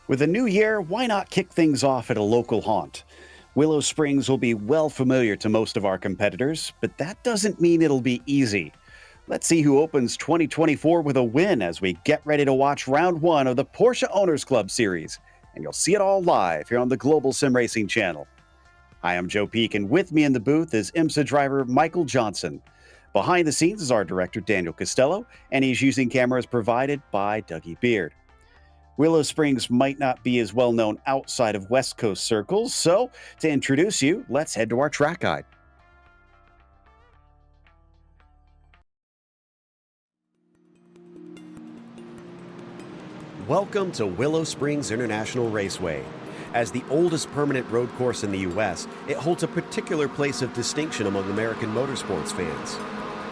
With a new year, why not kick things off at a local haunt? Willow Springs will be well familiar to most of our competitors, but that doesn't mean it'll be easy. Let's see who opens 2024 with a win as we get ready to watch round one of the Porsche Owners Club Series. And you'll see it all live here on the Global SimRacing Channel. Hi, I'm Joe Peak, and with me in the booth is IMSA driver Michael Johnson. Behind the scenes is our director Daniel Costello, and he's using cameras provided by Dougie Beard. Willow Springs might not be as well known outside of West Coast circles, so to introduce you, let's head to our track guide. Welcome to Willow Springs International Raceway. As the oldest permanent road course in the U.S., it holds a particular place of distinction among American motorsports fans.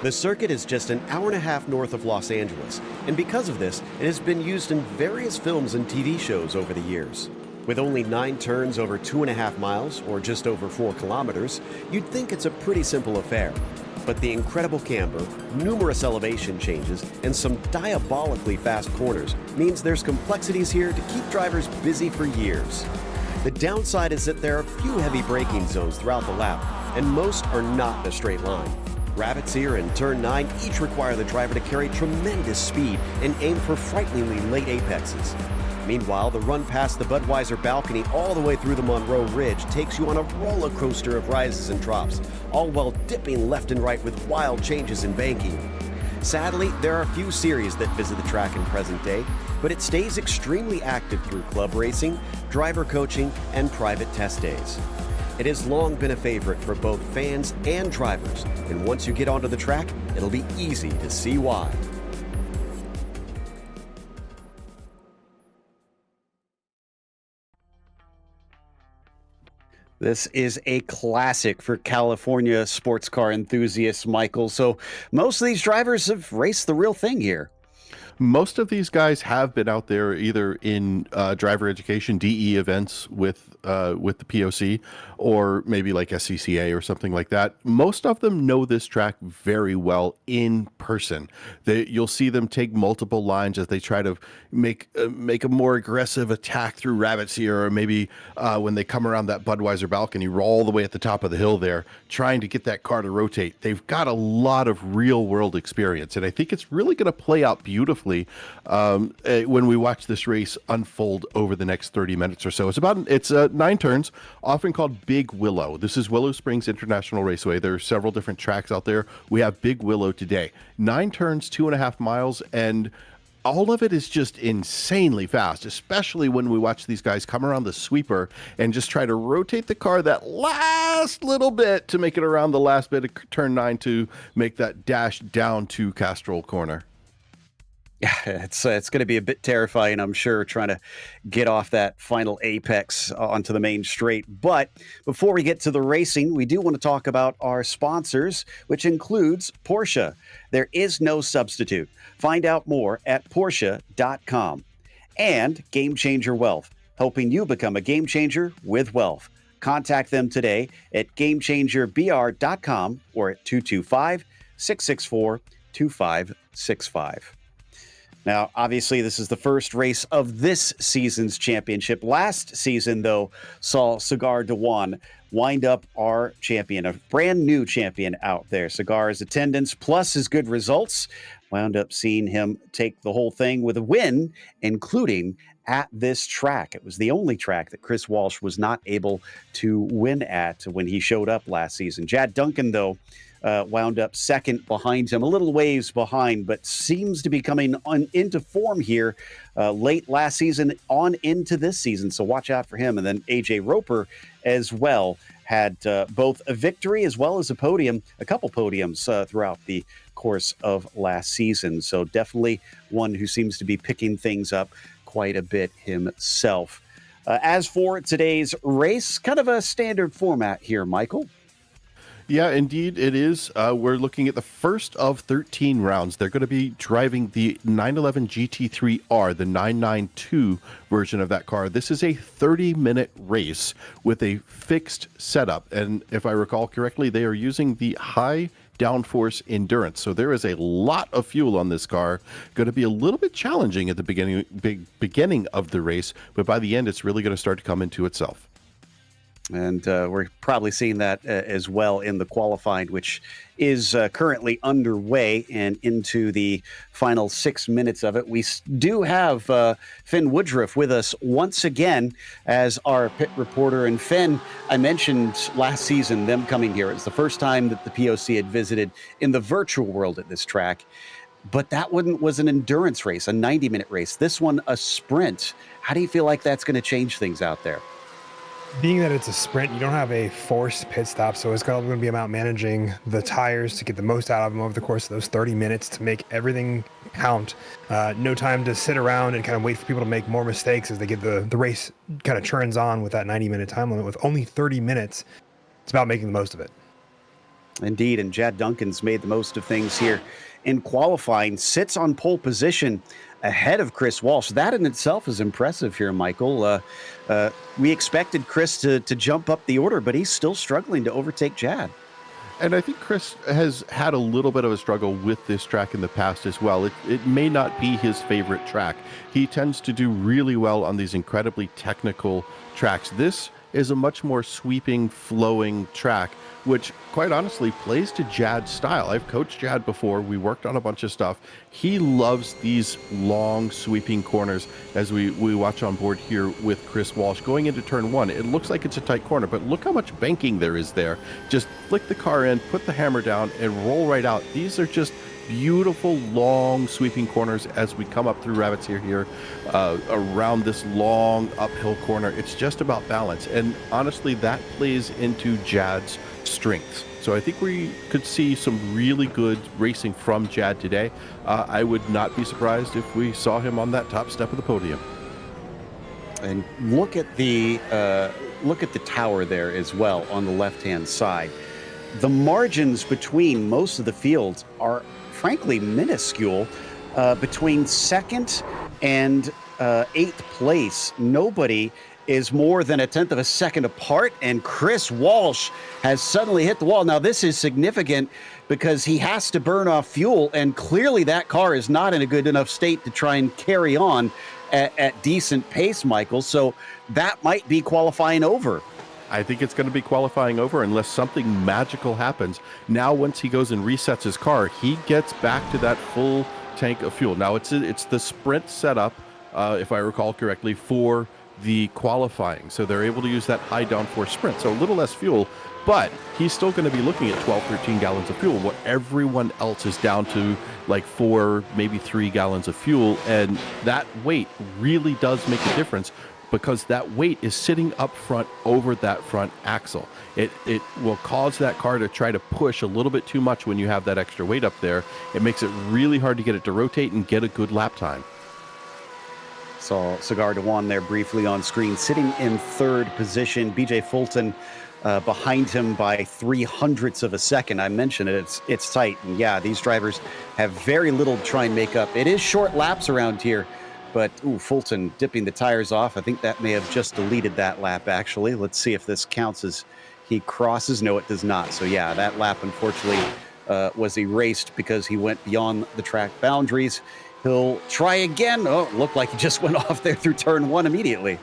The circuit is just an hour and a half north of Los Angeles, and because of this, it has been used in various films and TV shows over the years. With only 9 turns over 2.5 miles, or just over 4 kilometers, you'd think it's a pretty simple affair. But the incredible camber, numerous elevation changes, and some diabolically fast corners means there's complexities here to keep drivers busy for years. The downside is that there are a few heavy braking zones throughout the lap, and most are not in a straight line. Rabbits Ear and Turn 9 each require the driver to carry tremendous speed and aim for frighteningly late apexes. Meanwhile, the run past the Budweiser balcony all the way through the Monroe Ridge takes you on a roller coaster of rises and drops, all while dipping left and right with wild changes in banking. Sadly, there are a few series that visit the track in present day, but it stays extremely active through club racing, driver coaching, and private test days. It has long been a favorite for both fans and drivers, and once you get onto the track, it'll be easy to see why. This is a classic for California sports car enthusiasts, Michael. So most of these drivers have raced the real thing here. Most of these guys have been out there either in driver education DE events with the POC, or maybe like SCCA or something like that. Most of them know this track very well in person. You'll see them take multiple lines as they try to make a more aggressive attack through Rabbit's Ear, or maybe when they come around that Budweiser balcony, roll all the way at the top of the hill there, trying to get that car to rotate. They've got a lot of real world experience, and I think it's really going to play out beautifully when we watch this race unfold over the next 30 minutes or so. It's 9 turns, often called Big Willow. This is Willow Springs International Raceway. There are several different tracks out there. We have Big Willow today. 9 turns, 2.5 miles, and all of it is just insanely fast, especially when we watch these guys come around the sweeper and just try to rotate the car that last little bit to make it around the last bit of turn 9 to make that dash down to Castrol Corner. Yeah, it's going to be a bit terrifying, I'm sure, trying to get off that final apex onto the main straight. But before we get to the racing, we do want to talk about our sponsors, which includes Porsche. There is no substitute. Find out more at Porsche.com. And Game Changer Wealth, helping you become a game changer with wealth. Contact them today at GameChangerBR.com or at 225-664-2565. Now, obviously, this is the first race of this season's championship. Last season, though, saw Cigar Dewan wind up our champion, a brand new champion out there. Cigar's attendance plus his good results wound up seeing him take the whole thing with a win, including at this track. It was the only track that Chris Walsh was not able to win at when he showed up last season. Jad Duncan, though, wound up second behind him, a little ways behind, but seems to be coming into form here late last season on into this season. So watch out for him. And then AJ Roper as well had both a victory as well as a podium, a couple podiums throughout the course of last season. So definitely one who seems to be picking things up quite a bit himself. As for today's race, kind of a standard format here, Michael. Yeah, indeed it is. We're looking at the first of 13 rounds. They're going to be driving the 911 GT3R, the 992 version of that car. This is a 30-minute race with a fixed setup. And if I recall correctly, they are using the high downforce endurance. So there is a lot of fuel on this car. Going to be a little bit challenging at the beginning of the race, but by the end, it's really going to start to come into itself. And we're probably seeing that as well in the qualifying, which is currently underway and into the final 6 minutes of it. We do have Finn Woodruff with us once again as our pit reporter. And Finn, I mentioned last season them coming here. It's the first time that the POC had visited in the virtual world at this track. But that one was an endurance race, a 90-minute race. This one, a sprint. How do you feel like that's going to change things out there? Being that it's a sprint, you don't have a forced pit stop, so it's going to be about managing the tires to get the most out of them over the course of those 30 minutes to make everything count. No time to sit around and kind of wait for people to make more mistakes as they get the race kind of churns on with that 90-minute time limit. With only 30 minutes, it's about making the most of it. Indeed, and Jad Duncan's made the most of things here in qualifying, sits on pole position ahead of Chris Walsh. That in itself is impressive here, Michael. We expected Chris to jump up the order, but he's still struggling to overtake Jad. And I think Chris has had a little bit of a struggle with this track in the past as well. It may not be his favorite track. He tends to do really well on these incredibly technical tracks. This is a much more sweeping, flowing track, which quite honestly plays to Jad's style. I've coached Jad before. We worked on a bunch of stuff. He loves these long sweeping corners as we watch on board here with Chris Walsh. Going into turn one, it looks like it's a tight corner, but look how much banking there is there. Just flick the car in, put the hammer down, and roll right out. These are just beautiful, long, sweeping corners as we come up through Rabbits here, around this long uphill corner. It's just about balance. And honestly, that plays into Jad's strengths. So I think we could see some really good racing from Jad today. I would not be surprised if we saw him on that top step of the podium. And look at the tower there as well on the left-hand side. The margins between most of the fields are frankly minuscule. Between second and eighth place, nobody is more than a tenth of a second apart, and Chris Walsh has suddenly hit the wall. Now, this is significant because he has to burn off fuel, and clearly that car is not in a good enough state to try and carry on at decent pace, Michael. So that might be qualifying over. I think it's going to be qualifying over unless something magical happens. Now, once he goes and resets his car, he gets back to that full tank of fuel. Now, it's the sprint setup, if I recall correctly, for the qualifying. So they're able to use that high downforce sprint. So a little less fuel, but he's still going to be looking at 12, 13 gallons of fuel, what everyone else is down to like 4, maybe 3 gallons of fuel. And that weight really does make a difference, because that weight is sitting up front over that front axle. It will cause that car to try to push a little bit too much when you have that extra weight up there. It makes it really hard to get it to rotate and get a good lap time. Saw Cigar Dewan there briefly on screen, sitting in third position. BJ Fulton behind him by 0.03 of a second. I mentioned it. It's tight. And yeah, these drivers have very little to try and make up. It is short laps around here. But, Fulton dipping the tires off. I think that may have just deleted that lap, actually. Let's see if this counts as he crosses. No, it does not. So, yeah, that lap, unfortunately, was erased because he went beyond the track boundaries. He'll try again. Oh, it looked like he just went off there through turn one immediately.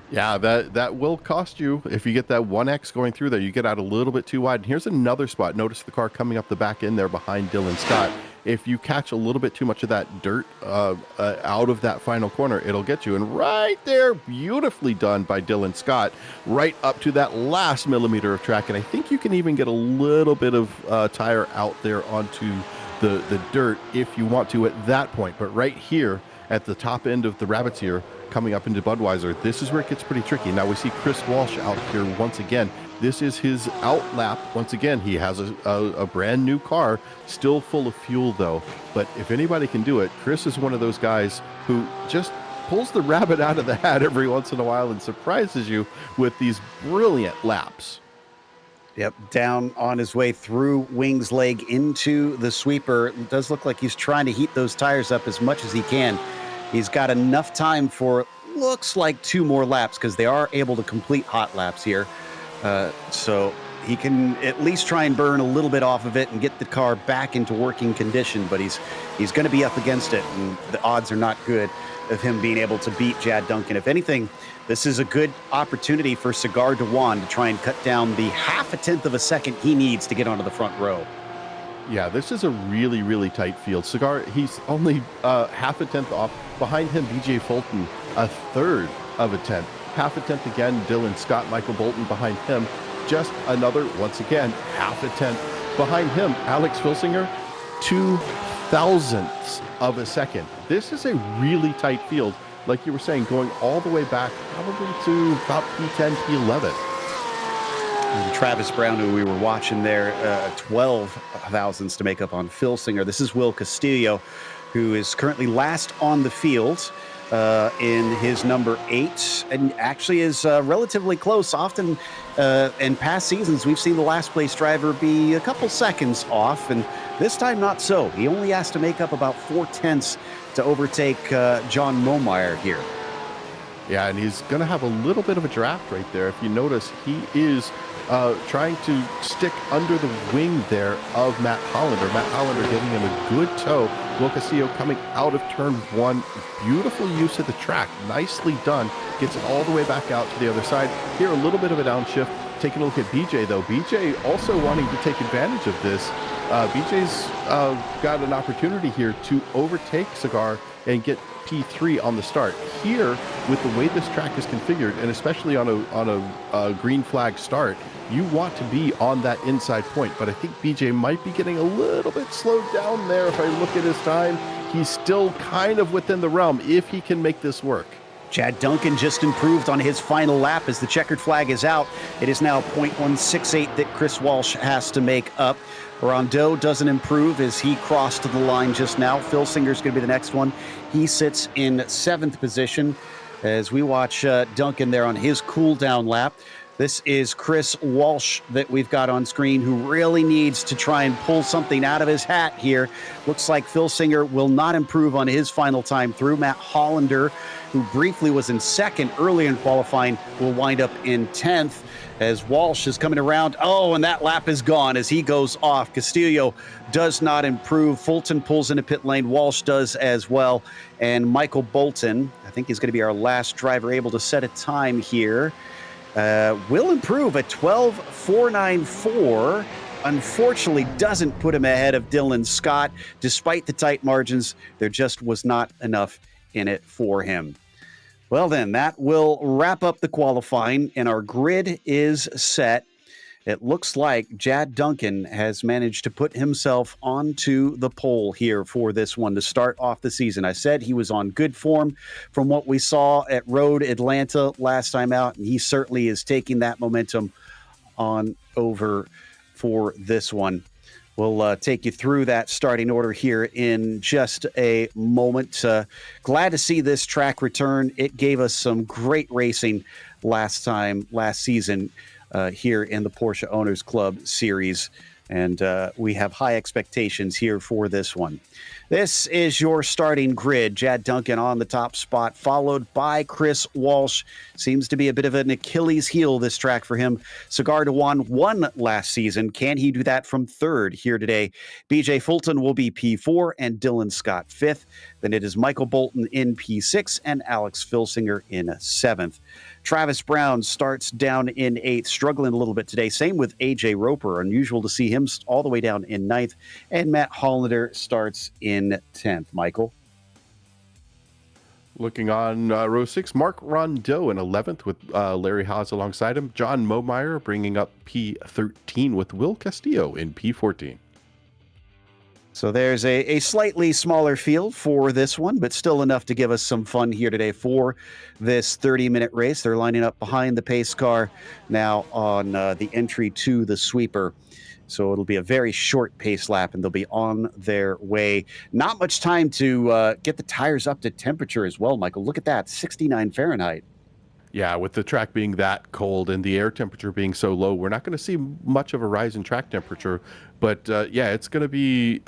Yeah, that will cost you. If you get that 1X going through there, you get out a little bit too wide. And here's another spot. Notice the car coming up the back end there behind Dylan Scott. If you catch a little bit too much of that dirt out of that final corner, it'll get you. And right there, beautifully done by Dylan Scott, right up to that last millimeter of track. And I think you can even get a little bit of tire out there onto the dirt if you want to at that point. But right here at the top end of the Rabbits here, coming up into Budweiser, this is where it gets pretty tricky. Now we see Chris Walsh out here once again. This is his out lap. Once again, he has a brand new car, still full of fuel though. But if anybody can do it, Chris is one of those guys who just pulls the rabbit out of the hat every once in a while and surprises you with these brilliant laps. Yep, down on his way through Wing's leg into the sweeper. It does look like he's trying to heat those tires up as much as he can. He's got enough time for, looks like 2 more laps, because they are able to complete hot laps here. So he can at least try and burn a little bit off of it and get the car back into working condition, but he's going to be up against it, and the odds are not good of him being able to beat Jad Duncan. If anything, this is a good opportunity for Cigar Dewan to try and cut down the half a tenth of a second he needs to get onto the front row. Yeah, this is a really, really tight field. Cigar, he's only half a tenth off. Behind him, BJ Fulton, a third of a tenth. Half a tenth again, Dylan Scott, Michael Bolton behind him. Just another, once again, half a tenth. Behind him, Alex Filsinger, 0.02 of a second. This is a really tight field, like you were saying, going all the way back probably to about P10, P11. And Travis Brown, who we were watching there, 12 thousandths to make up on Filsinger. This is Will Castillo, who is currently last on the field in his number 8, and actually is relatively close. Often in past seasons, we've seen the last place driver be a couple seconds off, and this time not so. He only has to make up about 4/10 to overtake John Momeyer here. Yeah, and he's going to have a little bit of a draft right there. If you notice, he is trying to stick under the wing there of Matt Hollander. Matt Hollander giving him a good tow. Will Castillo coming out of turn 1. Beautiful use of the track. Nicely done. Gets it all the way back out to the other side. Here, a little bit of a downshift. Taking a look at BJ, though. BJ also wanting to take advantage of this. BJ's got an opportunity here to overtake Cigar and get P3 on the start. Here, with the way this track is configured, and especially on a green flag start, you want to be on that inside point. But I think BJ might be getting a little bit slowed down there. If I look at his time, he's still kind of within the realm if he can make this work. Jad Duncan just improved on his final lap as the checkered flag is out. It is now 0.168 that Chris Walsh has to make up. Rondeau doesn't improve as he crossed the line just now. Phil Singer's going to be the next one. He sits in 7th position as we watch Duncan there on his cool down lap. This is Chris Walsh that we've got on screen, who really needs to try and pull something out of his hat here. Looks like Phil Singer will not improve on his final time through. Matt Hollander, who briefly was in 2nd early in qualifying, will wind up in 10th as Walsh is coming around. Oh, and that lap is gone as he goes off. Castillo does not improve. Fulton pulls into pit lane. Walsh does as well. And Michael Bolton, I think he's going to be our last driver able to set a time here, will improve at 12.494. Unfortunately, doesn't put him ahead of Dylan Scott. Despite the tight margins, there just was not enough in it for him. Well, then, that will wrap up the qualifying, and our grid is set. It looks like Jad Duncan has managed to put himself onto the pole here for this one to start off the season. I said he was on good form from what we saw at Road Atlanta last time out, and he certainly is taking that momentum on over for this one. We'll take you through that starting order here in just a moment. Glad to see this track return. It gave us some great racing last season here in the Porsche Owners Club Series, and we have high expectations here for this one. This is your starting grid. Jad Duncan on the top spot, followed by Chris Walsh. Seems to be a bit of an Achilles heel, this track for him. Cigar Dewan won last season. Can he do that from 3rd here today? BJ Fulton will be P4 and Dylan Scott 5th. Then it is Michael Bolton in P6 and Alex Filsinger in 7th. Travis Brown starts down in 8th, struggling a little bit today. Same with AJ Roper. Unusual to see him all the way down in 9th. And Matt Hollander starts in 10th. Michael? Looking on row 6, Mark Rondeau in 11th with Larry Haas alongside him. John Momeyer bringing up P13 with Will Castillo in P14. So there's a slightly smaller field for this one, but still enough to give us some fun here today for this 30-minute race. They're lining up behind the pace car now on the entry to the sweeper. So it'll be a very short pace lap, and they'll be on their way. Not much time to get the tires up to temperature as well, Michael. Look at that, 69 Fahrenheit. Yeah, with the track being that cold and the air temperature being so low, we're not going to see much of a rise in track temperature. But yeah, it's going to be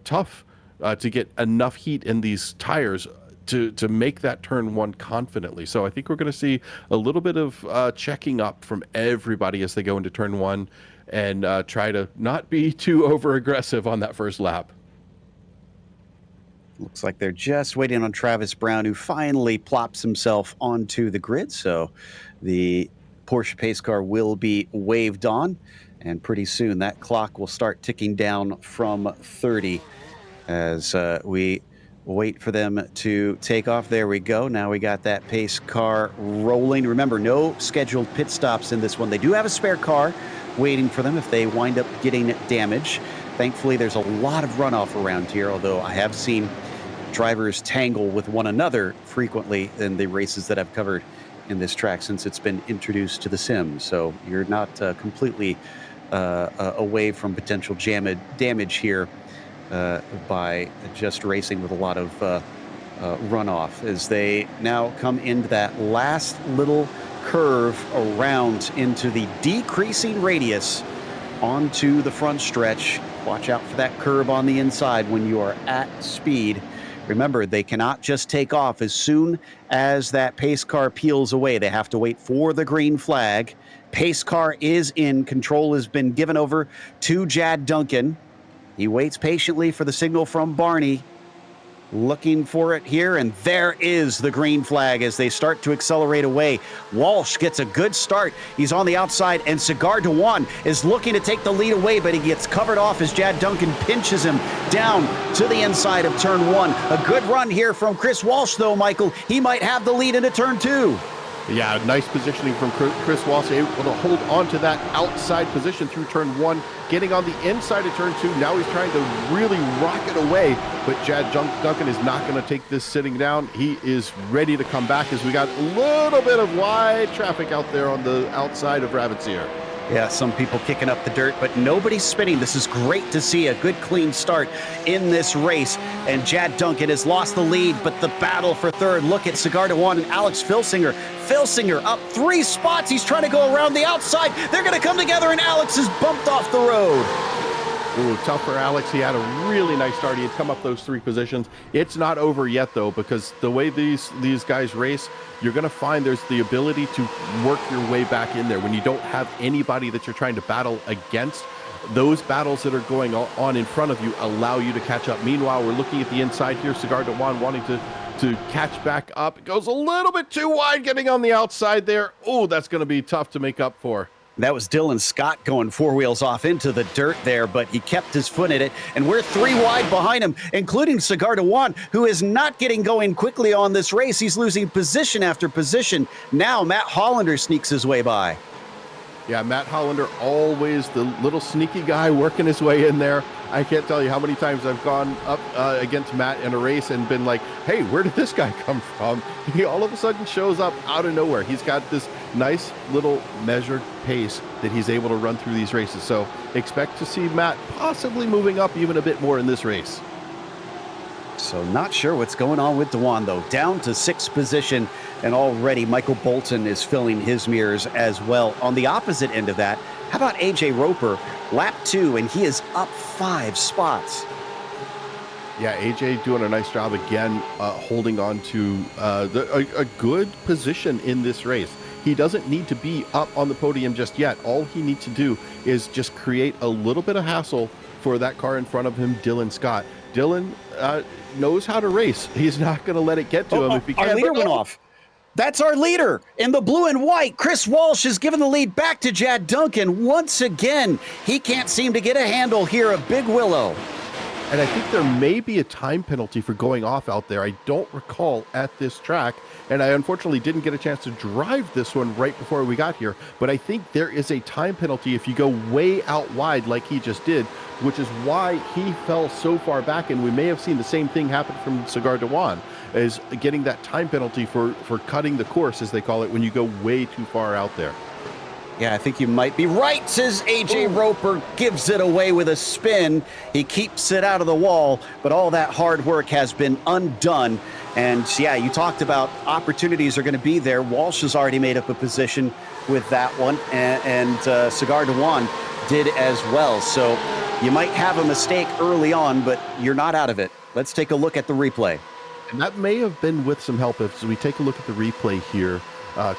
tough to get enough heat in these tires to make that turn 1 confidently. So I think we're going to see a little bit of checking up from everybody as they go into turn 1. and try to not be too over aggressive on that first lap. Looks like they're just waiting on Travis Brown, who finally plops himself onto the grid. So the Porsche pace car will be waved on, and pretty soon that clock will start ticking down from 30 as we wait for them to take off. There we go. Now we got that pace car rolling. Remember, no scheduled pit stops in this one. They do have a spare car waiting for them if they wind up getting damage. Thankfully, there's a lot of runoff around here, although I have seen drivers tangle with one another frequently in the races that I've covered in this track since it's been introduced to the sim. So you're not completely away from potential damage here by just racing with a lot of runoff as they now come into that last little curve around into the decreasing radius onto the front stretch. Watch out for that curb on the inside when you are at speed. Remember, they cannot just take off as soon as that pace car peels away. They have to wait for the green flag. Pace car is in. Control has been given over to Jad Duncan. He waits patiently for the signal from Barney. Looking for it here, and there is the green flag as they start to accelerate away. Walsh gets a good start. He's on the outside, and Cigar Dewan is looking to take the lead away, but he gets covered off as Jad Duncan pinches him down to the inside of turn 1. A good run here from Chris Walsh, though, Michael. He might have the lead into turn 2. Yeah, nice positioning from Chris Walsh, able to hold on to that outside position through turn 1, getting on the inside of turn 2. Now he's trying to really rocket away, but Jad Duncan is not going to take this sitting down. He is ready to come back as we got a little bit of wide traffic out there on the outside of Ravensseer. Yeah, some people kicking up the dirt, but nobody's spinning. This is great to see, a good, clean start in this race. And Jad Duncan has lost the lead, but the battle for third. Look at Cigar Dewan and Alex Filsinger. Filsinger up 3 spots. He's trying to go around the outside. They're going to come together, and Alex is bumped off the road. Ooh, tough for Alex. He had a really nice start. He had come up those 3 positions. It's not over yet, though, because the way these guys race, you're going to find there's the ability to work your way back in there when you don't have anybody that you're trying to battle against. Those battles that are going on in front of you allow you to catch up. Meanwhile, we're looking at the inside here. Cigar Dewan wanting to catch back up. It goes a little bit too wide getting on the outside there. Oh, that's going to be tough to make up for. That was Dylan Scott going 4 wheels off into the dirt there, but he kept his foot in it, and we're 3 wide behind him, including Cigar Dewan, who is not getting going quickly on this race. He's losing position after position. Now Matt Hollander sneaks his way by. Yeah, Matt Hollander, always the little sneaky guy working his way in there. I can't tell you how many times I've gone up against Matt in a race and been like, hey, where did this guy come from? He all of a sudden shows up out of nowhere. He's got this nice little measured pace that he's able to run through these races. So expect to see Matt possibly moving up even a bit more in this race. So not sure what's going on with Dewan, though. Down to 6th position, and already Michael Bolton is filling his mirrors as well. On the opposite end of that, how about AJ Roper, lap 2, and he is up 5 spots. Yeah, AJ doing a nice job again, holding on to a good position in this race. He doesn't need to be up on the podium just yet. All he needs to do is just create a little bit of hassle for that car in front of him, Dylan Scott. Dylan knows how to race. He's not going to let it get to him if he can. Our leader went off. That's our leader in the blue and white. Chris Walsh has given the lead back to Jad Duncan once again. He can't seem to get a handle here of Big Willow. And I think there may be a time penalty for going off out there. I don't recall at this track, and I unfortunately didn't get a chance to drive this one right before we got here, but I think there is a time penalty if you go way out wide like he just did, which is why he fell so far back, and we may have seen the same thing happen from Cigar Dewan, is getting that time penalty for cutting the course, as they call it, when you go way too far out there. Yeah, I think you might be right, says AJ Roper, gives it away with a spin. He keeps it out of the wall, but all that hard work has been undone. And yeah, you talked about opportunities are going to be there. Walsh has already made up a position with that one, and Cigar Dewan did as well. So you might have a mistake early on, but you're not out of it. Let's take a look at the replay. And that may have been with some help as we take a look at the replay here.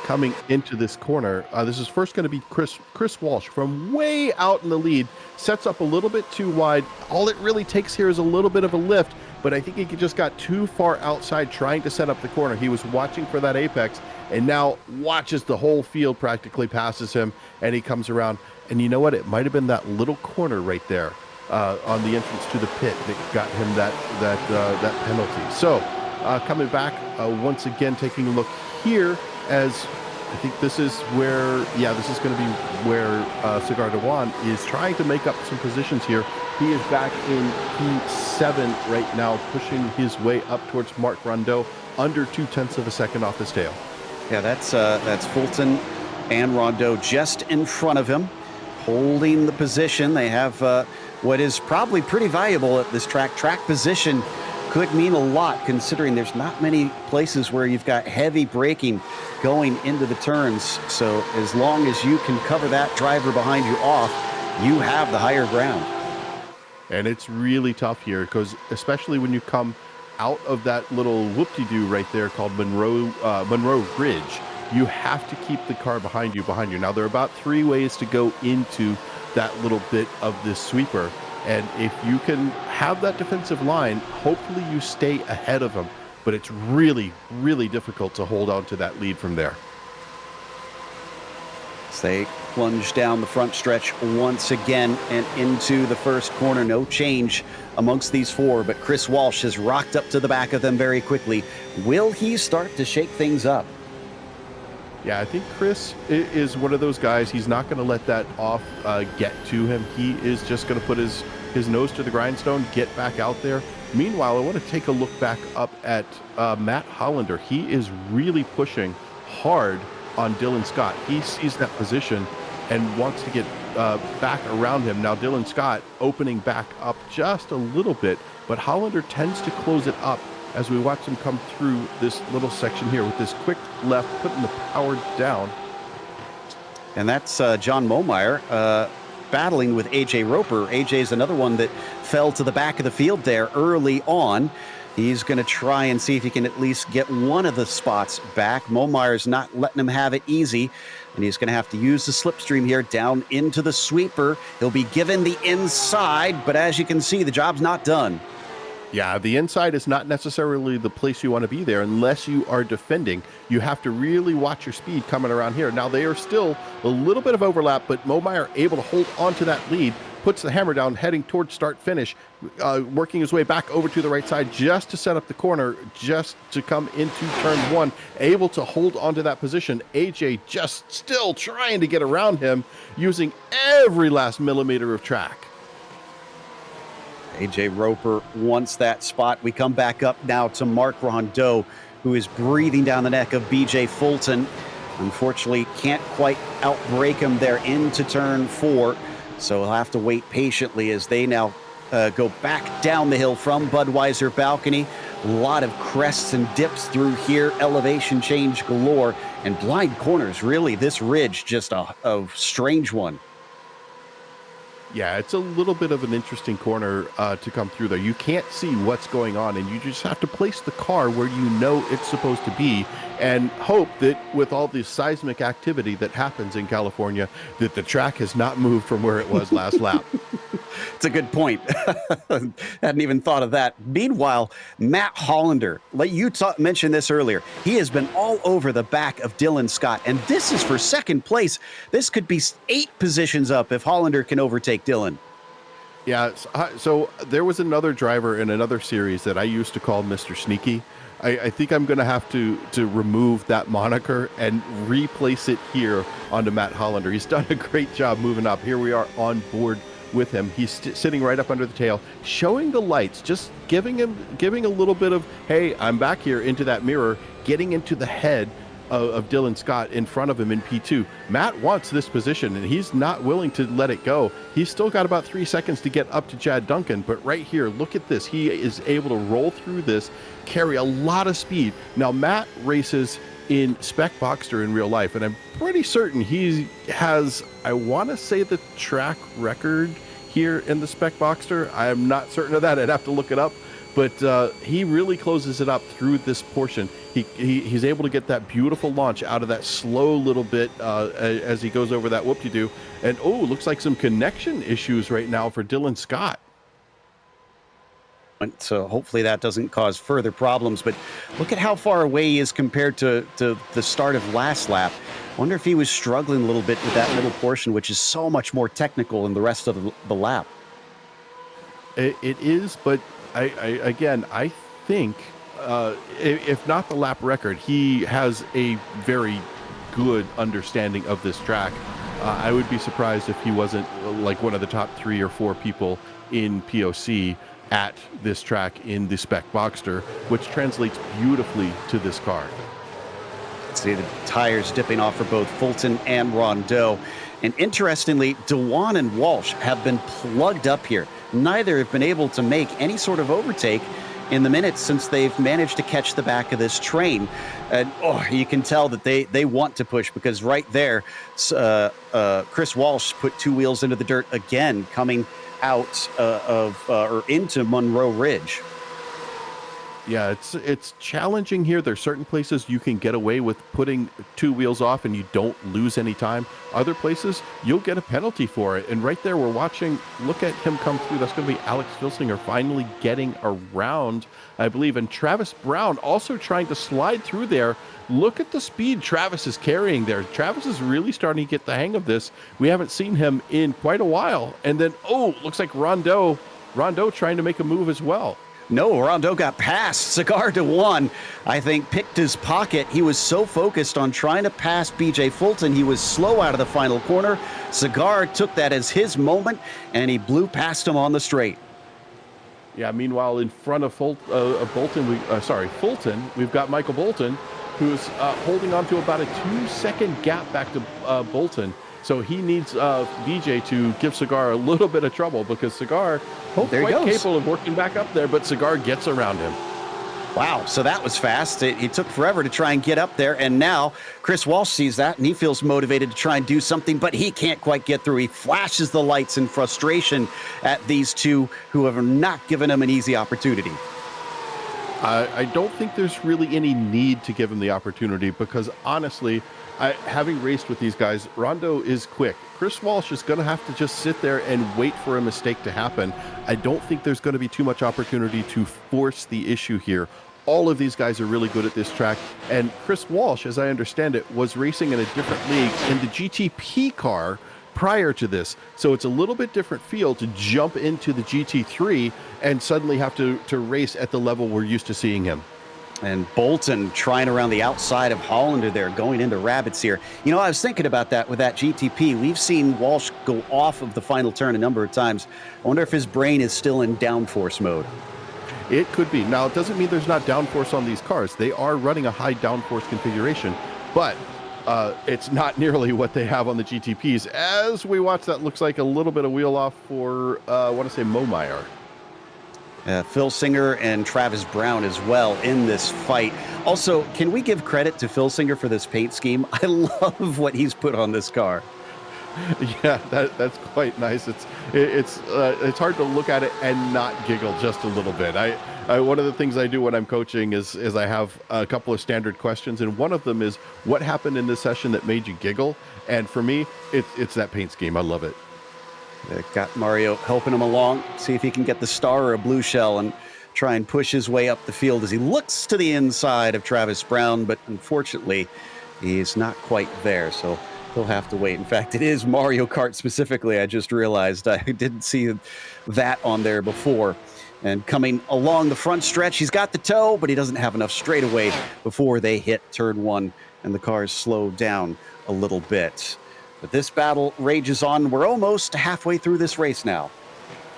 coming into this corner. This is first going to be Chris Walsh from way out in the lead, sets up a little bit too wide. All it really takes here is a little bit of a lift, but I think he just got too far outside trying to set up the corner. He was watching for that apex and now watches the whole field practically passes him, and he comes around. And you know what? It might have been that little corner right there on the entrance to the pit that got him that penalty. So coming back once again, taking a look here, as I think this is where, this is going to be where Cigar Dewan is trying to make up some positions here. He is back in P7 right now, pushing his way up towards Mark Rondeau, under 0.2 of a second off his tail. Yeah, that's Fulton and Rondeau just in front of him, holding the position. They have what is probably pretty valuable at this track. Track position could mean a lot, considering there's not many places where you've got heavy braking going into the turns. So as long as you can cover that driver behind you off, you have the higher ground. And it's really tough here, because especially when you come out of that little whoop-de-doo right there called Monroe Ridge, you have to keep the car behind you. Now, there are about 3 ways to go into that little bit of this sweeper. And if you can have that defensive line, hopefully you stay ahead of them. But it's really, really difficult to hold on to that lead from there. As they plunge down the front stretch once again and into the first corner. No change amongst these 4, but Chris Walsh has rocked up to the back of them very quickly. Will he start to shake things up? Yeah, I think Chris is one of those guys. He's not going to let that off get to him. He is just going to put his nose to the grindstone, get back out there. Meanwhile, I want to take a look back up at Matt Hollander. He is really pushing hard on Dylan Scott. He sees that position and wants to get back around him. Now, Dylan Scott opening back up just a little bit, but Hollander tends to close it up as we watch him come through this little section here with this quick left, putting the power down. And that's John Momeyer battling with AJ Roper. AJ's another one that fell to the back of the field there early on. He's going to try and see if he can at least get one of the spots back. Momeyer's not letting him have it easy, and he's going to have to use the slipstream here down into the sweeper. He'll be given the inside, but as you can see, the job's not done. Yeah, the inside is not necessarily the place you want to be there unless you are defending. You have to really watch your speed coming around here. Now, they are still a little bit of overlap, but Momeyer able to hold on to that lead, puts the hammer down, heading towards start-finish, working his way back over to the right side just to set up the corner, just to come into turn 1, able to hold onto that position. AJ just still trying to get around him, using every last millimeter of track. AJ Roper wants that spot. We come back up now to Mark Rondeau, who is breathing down the neck of BJ Fulton. Unfortunately, can't quite outbrake him there into turn 4. So he'll have to wait patiently as they now go back down the hill from Budweiser balcony. A lot of crests and dips through here, elevation change galore, and blind corners. Really, this ridge just a strange one. Yeah, it's a little bit of an interesting corner to come through there. You can't see what's going on, and you just have to place the car where you know it's supposed to be and hope that with all the seismic activity that happens in California, that the track has not moved from where it was last lap. It's a good point. Hadn't even thought of that. Meanwhile, Matt Hollander, like you mentioned this earlier, he has been all over the back of Dylan Scott, and this is for second place. This could be 8 positions up if Hollander can overtake Dylan. Yeah, so there was another driver in another series that I used to call Mr. Sneaky. I think I'm going to have to remove that moniker and replace it here onto Matt Hollander. He's done a great job moving up. Here we are on board with him. He's sitting right up under the tail, showing the lights, just giving a little bit of, hey, I'm back here, into that mirror, getting into the head of Dylan Scott in front of him in P2. Matt wants this position, and he's not willing to let it go. He's still got about 3 seconds to get up to Chad Duncan, but right here, look at this. He is able to roll through this, carry a lot of speed. Now, Matt races in Spec Boxster in real life, and I'm pretty certain he has, I want to say, the track record here in the Spec Boxster. I'm not certain of that. I'd have to look it up. but he really closes it up through this portion. He's able to get that beautiful launch out of that slow little bit as he goes over that whoop-de-doo. And, looks like some connection issues right now for Dylan Scott. So hopefully that doesn't cause further problems. But look at how far away he is compared to the start of last lap. Wonder if he was struggling a little bit with that middle portion, which is so much more technical than the rest of the lap. It is, but I think if not the lap record, he has a very good understanding of this track. I would be surprised if he wasn't like one of the top 3 or 4 people in POC at this track in the Spec Boxster, which translates beautifully to this car. See the tires dipping off for both Fulton and Rondeau. And interestingly, Dewan and Walsh have been plugged up here. Neither have been able to make any sort of overtake in the minutes since they've managed to catch the back of this train. And you can tell that they want to push, because right there, Chris Walsh put 2 wheels into the dirt again, coming out or into Monroe Ridge. Yeah, it's challenging here. There's certain places you can get away with putting 2 wheels off and you don't lose any time. Other places, you'll get a penalty for it. And right there, we're watching, look at him come through. That's going to be Alex Filsinger finally getting around, I believe. And Travis Brown also trying to slide through there. Look at the speed Travis is carrying there. Travis is really starting to get the hang of this. We haven't seen him in quite a while. And then, looks like Rondeau trying to make a move as well. No, Rondeau got past. Cigar to 1, I think, picked his pocket. He was so focused on trying to pass BJ Fulton, he was slow out of the final corner. Cigar took that as his moment, and he blew past him on the straight. Yeah, meanwhile, in front of Fulton, we've got Michael Bolton, who's holding on to about a 2-second gap back to Bolton. So he needs BJ to give Cigar a little bit of trouble, because Cigar quite capable of working back up there, but Cigar gets around him. Wow, so that was fast. It took forever to try and get up there, and now Chris Walsh sees that, and he feels motivated to try and do something, but he can't quite get through. He flashes the lights in frustration at these two who have not given him an easy opportunity. I don't think there's really any need to give him the opportunity, because honestly, having raced with these guys, Rondeau is quick. Chris Walsh is going to have to just sit there and wait for a mistake to happen. I don't think there's going to be too much opportunity to force the issue here. All of these guys are really good at this track. And Chris Walsh, as I understand it, was racing in a different league in the GTP car prior to this. So it's a little bit different feel to jump into the GT3 and suddenly have to race at the level we're used to seeing him. And Bolton trying around the outside of Hollander there, going into rabbits here. You know, I was thinking about that with that GTP. We've seen Walsh go off of the final turn a number of times. I wonder if his brain is still in downforce mode. It could be. Now, it doesn't mean there's not downforce on these cars. They are running a high downforce configuration, but it's not nearly what they have on the GTPs. As we watch, that looks like a little bit of wheel off for, I want to say, Momeyer. Phil Singer and Travis Brown as well in this fight. Also, can we give credit to Phil Singer for this paint scheme? I love what he's put on this car. Yeah, that's quite nice. It's hard to look at it and not giggle just a little bit. One of the things I do when I'm coaching is I have a couple of standard questions, and one of them is, what happened in this session that made you giggle? And for me, it's that paint scheme. I love it. Got Mario helping him along, see if he can get the star or a blue shell and try and push his way up the field as he looks to the inside of Travis Brown, but unfortunately, he's not quite there, so he'll have to wait. In fact, it is Mario Kart specifically. I just realized I didn't see that on there before. And coming along the front stretch, he's got the toe, but he doesn't have enough straightaway before they hit turn 1, and the cars slow down a little bit. But this battle rages on. We're almost halfway through this race now.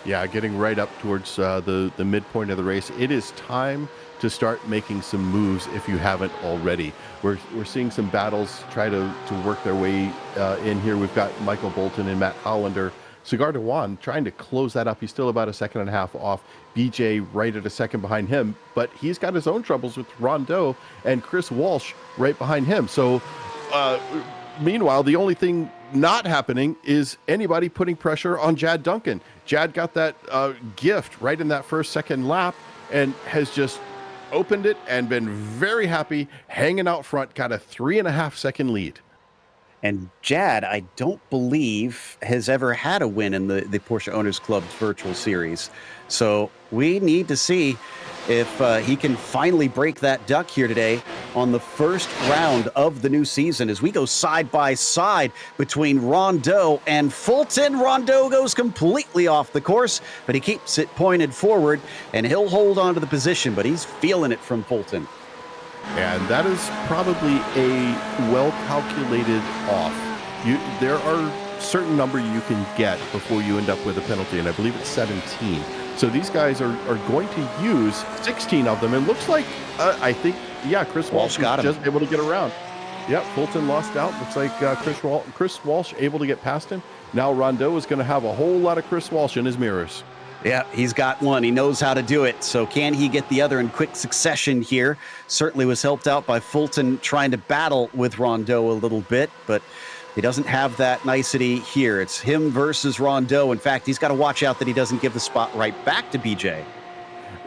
Yeah, getting right up towards the midpoint of the race. It is time to start making some moves if you haven't already. We're seeing some battles try to work their way in here. We've got Michael Bolton and Matt Hollander. Cigar Dewan trying to close that up. He's still about a second and a half off. BJ right at a second behind him, but he's got his own troubles with Rondeau and Chris Walsh right behind him. So meanwhile, the only thing not happening is anybody putting pressure on Jad Duncan. Jad got that gift right in that second lap, and has just opened it and been very happy, hanging out front, got a 3.5 second lead. And Jad, I don't believe, has ever had a win in the Porsche Owners Club's virtual series. So we need to see if he can finally break that duck here today on the first round of the new season as we go side by side between Rondeau and Fulton. Rondeau goes completely off the course, but he keeps it pointed forward, and he'll hold on to the position, but he's feeling it from Fulton. And that is probably a well-calculated off. There are certain number you can get before you end up with a penalty, and I believe it's 17. So these guys are going to use 16 of them. It looks like, I think, Chris Walsh got him. Just able to get around. Yep, Fulton lost out. Looks like Chris Walsh able to get past him. Now Rondeau is going to have a whole lot of Chris Walsh in his mirrors. Yeah, he's got one. He knows how to do it. So can he get the other in quick succession here? Certainly was helped out by Fulton trying to battle with Rondeau a little bit, but he doesn't have that nicety here. It's him versus Rondeau. In fact, he's got to watch out that he doesn't give the spot right back to BJ.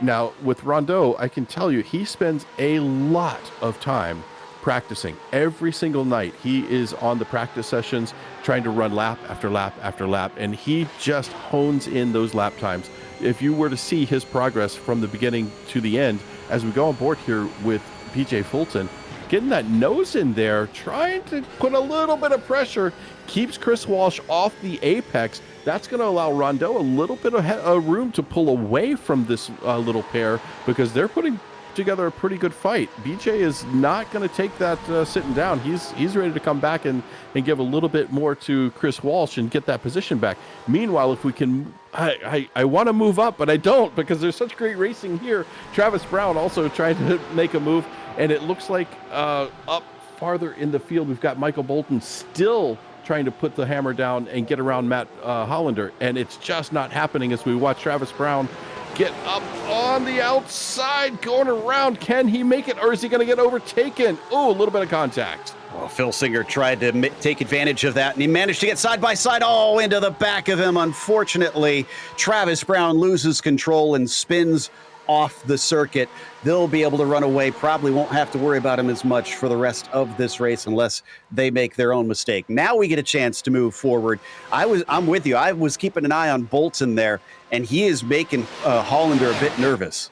Now, with Rondeau, I can tell you, he spends a lot of time practicing. Every single night, he is on the practice sessions, trying to run lap after lap after lap, and he just hones in those lap times. If you were to see his progress from the beginning to the end, as we go on board here with BJ Fulton, getting that nose in there, trying to put a little bit of pressure, keeps Chris Walsh off the apex. That's going to allow Rondeau a little bit of room to pull away from this little pair, because they're putting together a pretty good fight. BJ is not going to take that sitting down. He's ready to come back and give a little bit more to Chris Walsh and get that position back. Meanwhile, if we can, I want to move up, but I don't, because there's such great racing here. Travis Brown also trying to make a move, and it looks like up farther in the field, we've got Michael Bolton still trying to put the hammer down and get around Matt Hollander, and it's just not happening as we watch Travis Brown get up on the outside, going around. Can he make it, or is he going to get overtaken? Oh, a little bit of contact. Well, Phil Singer tried to take advantage of that, and he managed to get side by side into the back of him. Unfortunately, Travis Brown loses control and spins off the circuit. They'll be able to run away. Probably won't have to worry about him as much for the rest of this race unless they make their own mistake. Now we get a chance to move forward. I'm with you. I was keeping an eye on Bolton there, and he is making Hollander a bit nervous.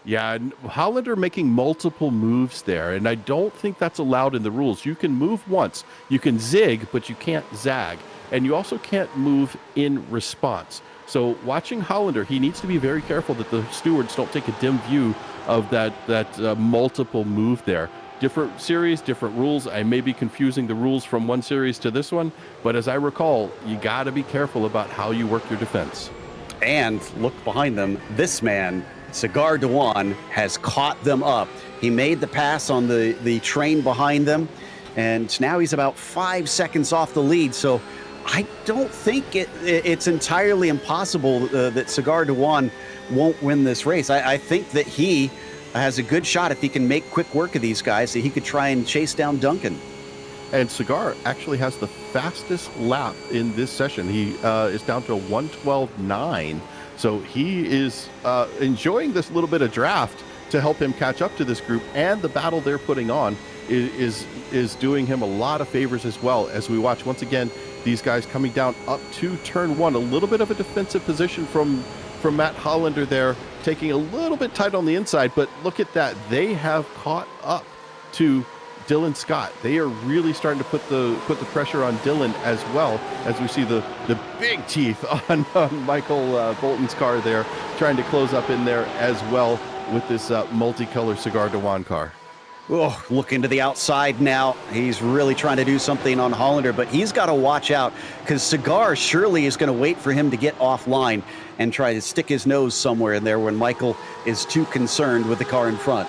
Yeah, Hollander making multiple moves there, and I don't think that's allowed in the rules. You can move once. You can zig, but you can't zag. And you also can't move in response. So watching Hollander, he needs to be very careful that the stewards don't take a dim view of that multiple move there. Different series, different rules. I may be confusing the rules from one series to this one, but as I recall, you got to be careful about how you work your defense. And look behind them. This man, Cigar Dewan, has caught them up. He made the pass on the train behind them, and now he's about 5 seconds off the lead. So I don't think it's entirely impossible that Cigar Dewan won't win this race. I think that he has a good shot if he can make quick work of these guys, that he could try and chase down Duncan. And Cigar actually has the fastest lap in this session. He is down to a 1:12.9. So he is enjoying this little bit of draft to help him catch up to this group, and the battle they're putting on is doing him a lot of favors as well, as we watch once again these guys coming down up to turn one. A little bit of a defensive position from Matt Hollander there, taking a little bit tight on the inside, but look at that. They have caught up to Dylan Scott. They are really starting to put the pressure on Dylan, as well as we see the big teeth on Michael Bolton's car there, trying to close up in there as well with this multicolor Cigar Dewan car. Oh, looking to the outside now. He's really trying to do something on Hollander, but he's got to watch out, because Cigar surely is going to wait for him to get offline and try to stick his nose somewhere in there when Michael is too concerned with the car in front.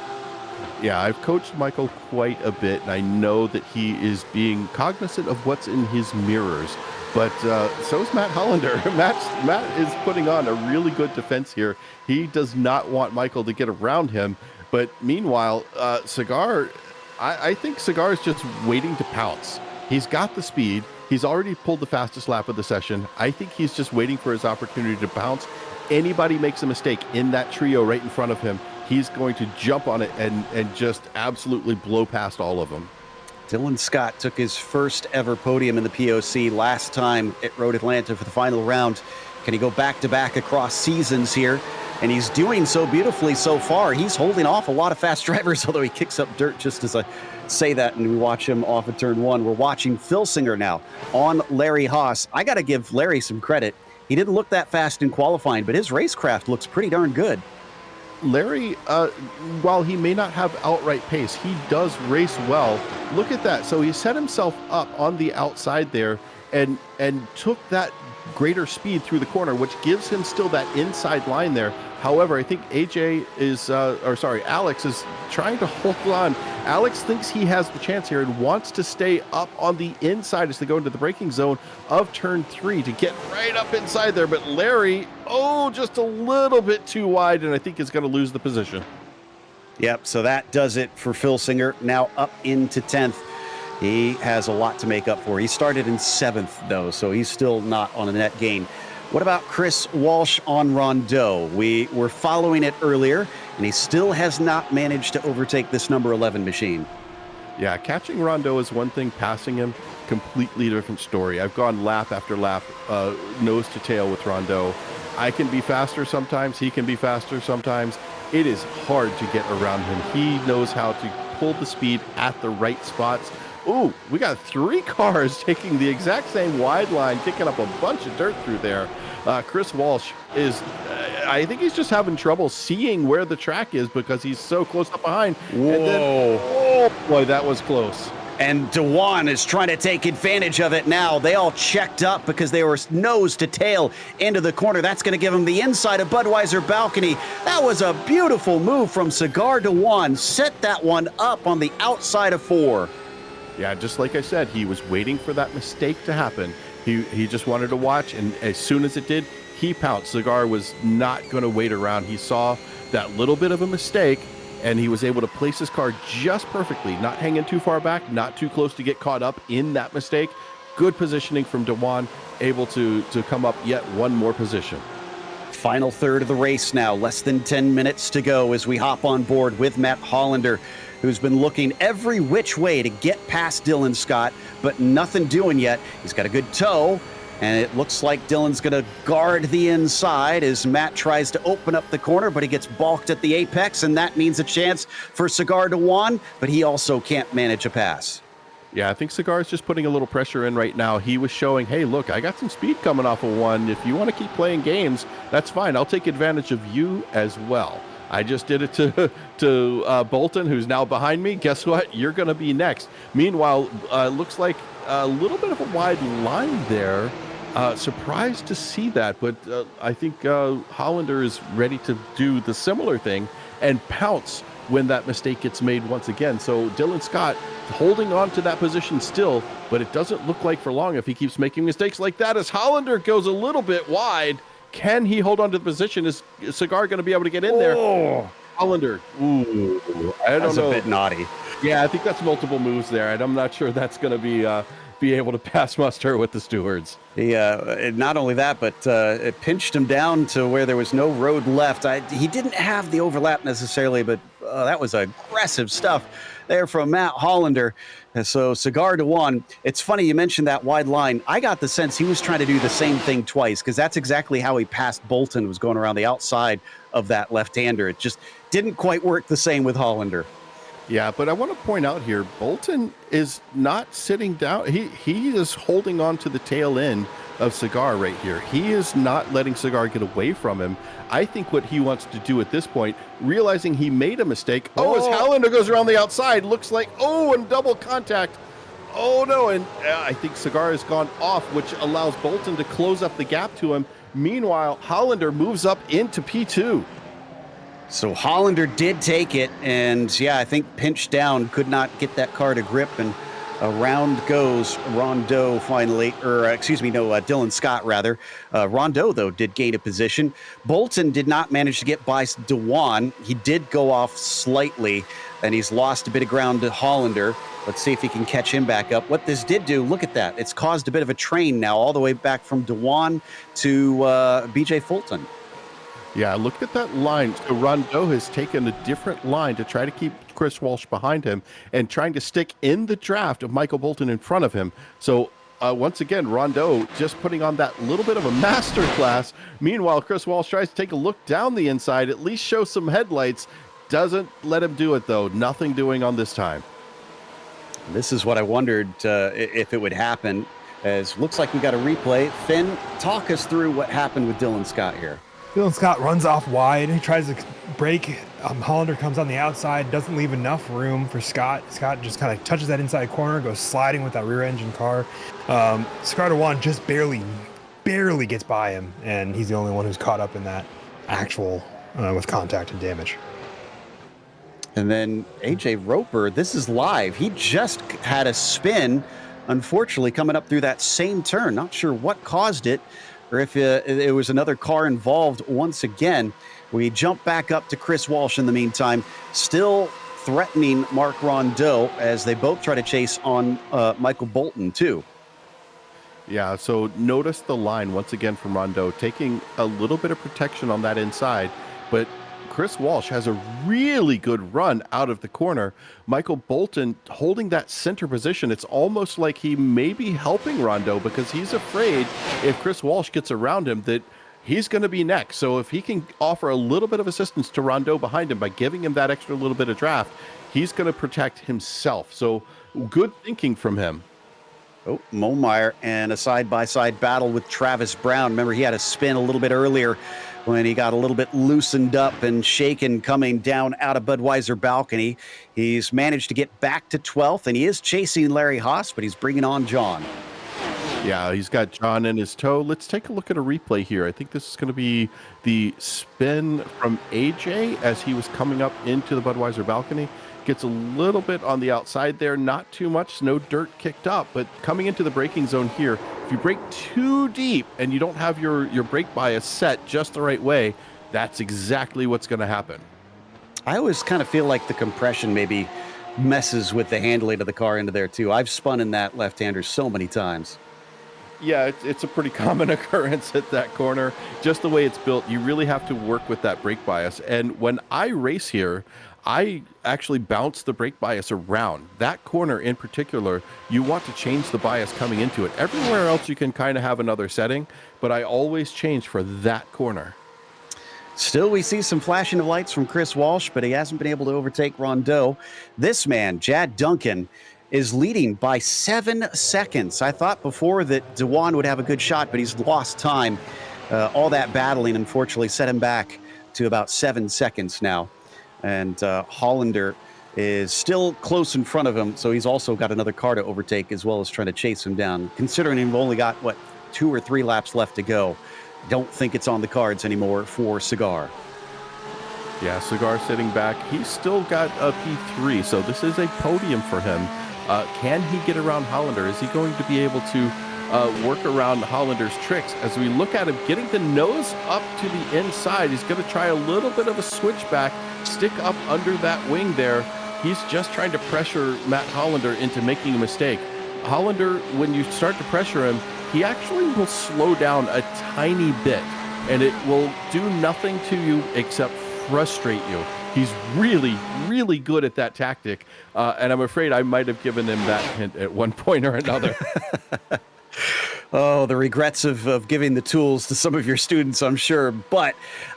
Yeah, I've coached Michael quite a bit, and I know that he is being cognizant of what's in his mirrors. But so is Matt Hollander. Matt is putting on a really good defense here. He does not want Michael to get around him. But meanwhile, Cigar, I think Cigar is just waiting to pounce. He's got the speed. He's already pulled the fastest lap of the session. I think he's just waiting for his opportunity to bounce. anybody makes a mistake in that trio right in front of him, he's going to jump on it and just absolutely blow past all of them. Dylan Scott took his first ever podium in the POC last time at Road Atlanta for the final round. Can he go back-to-back across seasons here? And he's doing so beautifully so far. He's holding off a lot of fast drivers, although he kicks up dirt just as I say that, and we watch him off of turn one. We're watching Filsinger now on Larry Haas. I got to give Larry some credit. He didn't look that fast in qualifying, but his racecraft looks pretty darn good. Larry, while he may not have outright pace, he does race well. Look at that. So he set himself up on the outside there and took that greater speed through the corner, which gives him still that inside line there. However, I think Alex is trying to hold on. Alex thinks he has the chance here and wants to stay up on the inside as they go into the braking zone of turn 3 to get right up inside there. But Larry, just a little bit too wide, and I think is going to lose the position. Yep, so that does it for Filsinger. Now up into 10th. He has a lot to make up for. He started in 7th, though, so he's still not on a net gain. What about Chris Walsh on Rondeau? We were following it earlier, and he still has not managed to overtake this number 11 machine. Yeah, catching Rondeau is one thing. Passing him, completely different story. I've gone lap after lap, nose to tail with Rondeau. I can be faster sometimes. He can be faster sometimes. It is hard to get around him. He knows how to pull the speed at the right spots. Ooh, we got 3 cars taking the exact same wide line, kicking up a bunch of dirt through there. Chris Walsh is, I think he's just having trouble seeing where the track is because he's so close up behind. Whoa. Oh boy, that was close. And Dewan is trying to take advantage of it now. They all checked up because they were nose to tail into the corner. That's going to give him the inside of Budweiser balcony. That was a beautiful move from Cigar Dewan. Set that one up on the outside of 4. Yeah, just like I said, he was waiting for that mistake to happen. He just wanted to watch, and as soon as it did, he pounced. Cigar was not going to wait around. He saw that little bit of a mistake, and he was able to place his car just perfectly, not hanging too far back, not too close to get caught up in that mistake. Good positioning from Dewan, able to come up yet one more position. Final third of the race now, less than 10 minutes to go as we hop on board with Matt Hollander, who's been looking every which way to get past Dylan Scott, but nothing doing yet. He's got a good toe, and it looks like Dylan's going to guard the inside as Matt tries to open up the corner, but he gets balked at the apex, and that means a chance for Cigar Dewan, but he also can't manage a pass. Yeah, I think Cigar is just putting a little pressure in right now. He was showing, hey, look, I got some speed coming off of 1. If you want to keep playing games, that's fine. I'll take advantage of you as well. I just did it to Bolton, who's now behind me. Guess what? You're going to be next. Meanwhile, looks like a little bit of a wide line there. Surprised to see that, but I think Hollander is ready to do the similar thing and pounce when that mistake gets made once again. So Dylan Scott holding on to that position still, but it doesn't look like for long if he keeps making mistakes like that as Hollander goes a little bit wide. Can he hold on to the position? Is Cigar going to be able to get in there? Oh, Hollander. Ooh, I don't know. That's a bit naughty. Yeah, I think that's multiple moves there, and I'm not sure that's going to be able to pass muster with the stewards. Not only that, but it pinched him down to where there was no road left. He didn't have the overlap necessarily, but that was aggressive stuff there from Matt Hollander. So Cigar Dewan, it's funny you mentioned that wide line. I got the sense he was trying to do the same thing twice because that's exactly how he passed Bolton, was going around the outside of that left-hander. It just didn't quite work the same with Hollander. Yeah, but I want to point out here, Bolton is not sitting down. He is holding on to the tail end of Cigar right here. He is not letting Cigar get away from him. I think what he wants to do at this point, realizing he made a mistake. As Hollander goes around the outside, looks like, and double contact. Oh, no, and I think Cigar has gone off, which allows Bolton to close up the gap to him. Meanwhile, Hollander moves up into P2. So Hollander did take it, and yeah, I think pinched down, could not get that car to grip, and around goes Rondeau finally, Dylan Scott rather. Rondeau, though, did gain a position. Bolton did not manage to get by Dewan. He did go off slightly, and he's lost a bit of ground to Hollander. Let's see if he can catch him back up. What this did do, look at that. It's caused a bit of a train now all the way back from Dewan to BJ Fulton. Yeah, look at that line. So Rondeau has taken a different line to try to keep Chris Walsh behind him and trying to stick in the draft of Michael Bolton in front of him. So once again, Rondeau just putting on that little bit of a master class. Meanwhile, Chris Walsh tries to take a look down the inside, at least show some headlights. Doesn't let him do it, though. Nothing doing on this time. This is what I wondered if it would happen, as looks like we got a replay. Finn, talk us through what happened with Dylan Scott here. Dylan Scott runs off wide. He tries to brake. Hollander comes on the outside, doesn't leave enough room for Scott. Scott just kind of touches that inside corner, goes sliding with that rear engine car. Scarter One just barely gets by him, and he's the only one who's caught up in that actual with contact and damage. And then AJ Roper, this is live. He just had a spin, unfortunately, coming up through that same turn. Not sure what caused it, or if it was another car involved once again. We jump back up to Chris Walsh in the meantime, still threatening Mark Rondeau as they both try to chase on Michael Bolton too. Yeah, so notice the line once again from Rondeau, taking a little bit of protection on that inside, but Chris Walsh has a really good run out of the corner. Michael Bolton holding that center position. It's almost like he may be helping Rondeau because he's afraid if Chris Walsh gets around him that he's going to be next. So if he can offer a little bit of assistance to Rondeau behind him by giving him that extra little bit of draft, he's going to protect himself. So good thinking from him. Oh, Momeyer and a side-by-side battle with Travis Brown. Remember, he had a spin a little bit earlier when he got a little bit loosened up and shaken coming down out of Budweiser balcony. He's managed to get back to 12th, and he is chasing Larry Haas, but he's bringing on John. Yeah, he's got John in his toe. Let's take a look at a replay here. I think this is going to be the spin from AJ as he was coming up into the Budweiser balcony. Gets a little bit on the outside there, not too much, no dirt kicked up, but coming into the braking zone here, if you brake too deep and you don't have your brake bias set just the right way, that's exactly what's going to happen. I always kind of feel like the compression maybe messes with the handling of the car into there too. I've spun in that left-hander so many times. Yeah, it's a pretty common occurrence at that corner. Just the way it's built, you really have to work with that brake bias. And when I race here, I actually bounce the brake bias around. That corner in particular, you want to change the bias coming into it. Everywhere else you can kind of have another setting, but I always change for that corner. Still, we see some flashing of lights from Chris Walsh, but he hasn't been able to overtake Rondeau. This man, Jad Duncan, is leading by 7 seconds. I thought before that Dewan would have a good shot, but he's lost time. All that battling, unfortunately, set him back to about 7 seconds now. And Hollander is still close in front of him, so he's also got another car to overtake as well as trying to chase him down. Considering he've only got, 2 or 3 laps left to go, don't think it's on the cards anymore for Cigar. Yeah, Cigar sitting back. He's still got a P3, so this is a podium for him. Can he get around Hollander? Is he going to be able to work around Hollander's tricks? As we look at him getting the nose up to the inside, he's going to try a little bit of a switchback, stick up under that wing there. He's just trying to pressure Matt Hollander into making a mistake. Hollander, when you start to pressure him, he actually will slow down a tiny bit, and it will do nothing to you except frustrate you. He's really, really good at that tactic, and I'm afraid I might have given him that hint at one point or another. Oh, the regrets of giving the tools to some of your students, I'm sure. But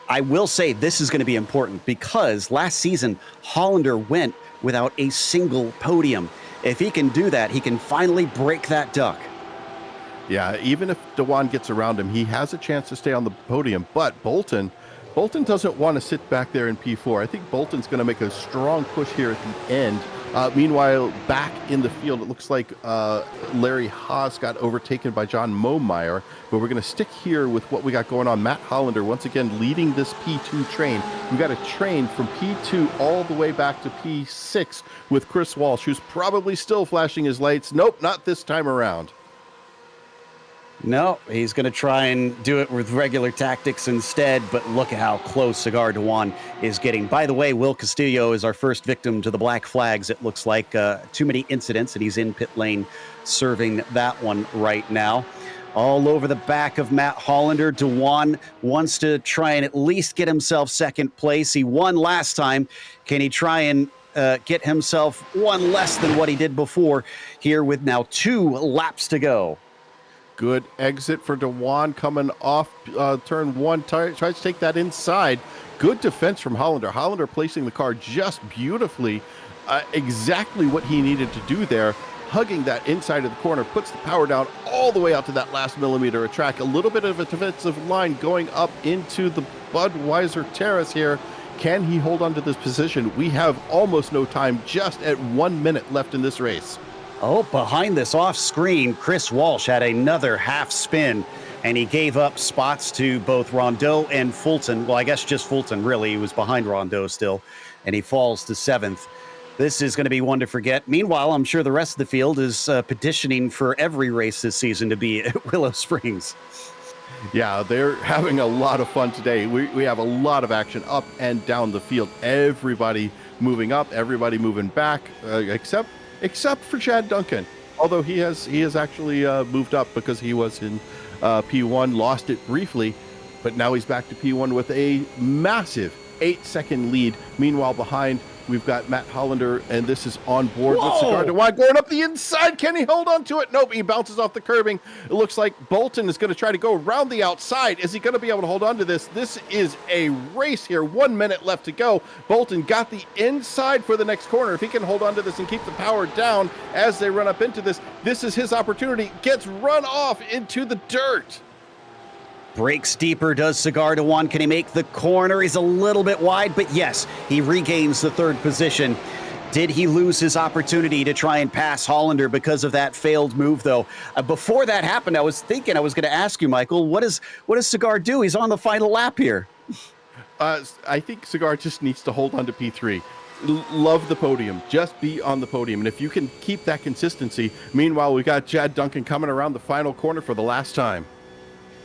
I will say this is going to be important because last season, Hollander went without a single podium. If he can do that, he can finally break that duck. Yeah, even if Dewan gets around him, he has a chance to stay on the podium. But Bolton doesn't want to sit back there in P4. I think Bolton's going to make a strong push here at the end. Meanwhile, back in the field, it looks like Larry Haas got overtaken by John Momeyer, but we're going to stick here with what we got going on. Matt Hollander, once again, leading this P2 train. We've got a train from P2 all the way back to P6 with Chris Walsh, who's probably still flashing his lights. Nope, not this time around. No, he's going to try and do it with regular tactics instead, but look at how close Cigar Dewan is getting. By the way, Will Castillo is our first victim to the black flags. It looks like too many incidents, and he's in pit lane serving that one right now. all over the back of Matt Hollander. Dewan wants to try and at least get himself second place. He won last time. Can he try and get himself one less than what he did before here with now 2 laps to go? Good exit for Dewan coming off turn 1. Tries to take that inside. Good defense from Hollander. Hollander placing the car just beautifully. Exactly what he needed to do there. Hugging that inside of the corner, puts the power down all the way out to that last millimeter of track. A little bit of a defensive line going up into the Budweiser Terrace here. Can he hold on to this position? We have almost no time, just at 1 minute left in this race. Oh, behind this off screen, Chris Walsh had another half spin, and he gave up spots to both Rondeau and Fulton. Well, I guess just Fulton, really. He was behind Rondeau still, and he falls to 7th. This is going to be one to forget. Meanwhile, I'm sure the rest of the field is petitioning for every race this season to be at Willow Springs. Yeah, they're having a lot of fun today. We have a lot of action up and down the field. Everybody moving up, everybody moving back, except for Chad Duncan. Although he has actually moved up because he was in P1, lost it briefly, but now he's back to P1 with a massive 8-second lead. Meanwhile, behind, we've got Matt Hollander, and this is on board with Cigar Dewan going up the inside. Can he hold on to it? Nope, he bounces off the curbing. It looks like Bolton is going to try to go around the outside. Is he going to be able to hold on to this? This is a race here. 1 minute left to go. Bolton got the inside for the next corner. If he can hold on to this and keep the power down as they run up into this, this is his opportunity. Gets run off into the dirt. Breaks deeper, does Cigar Dewan. Can he make the corner? He's a little bit wide, but yes, he regains the 3rd position. Did he lose his opportunity to try and pass Hollander because of that failed move, though? Before that happened, I was thinking I was going to ask you, Michael, what does Cigar do? He's on the final lap here. I think Cigar just needs to hold on to P3. Love the podium. Just be on the podium. And if you can keep that consistency. Meanwhile, we got Chad Duncan coming around the final corner for the last time.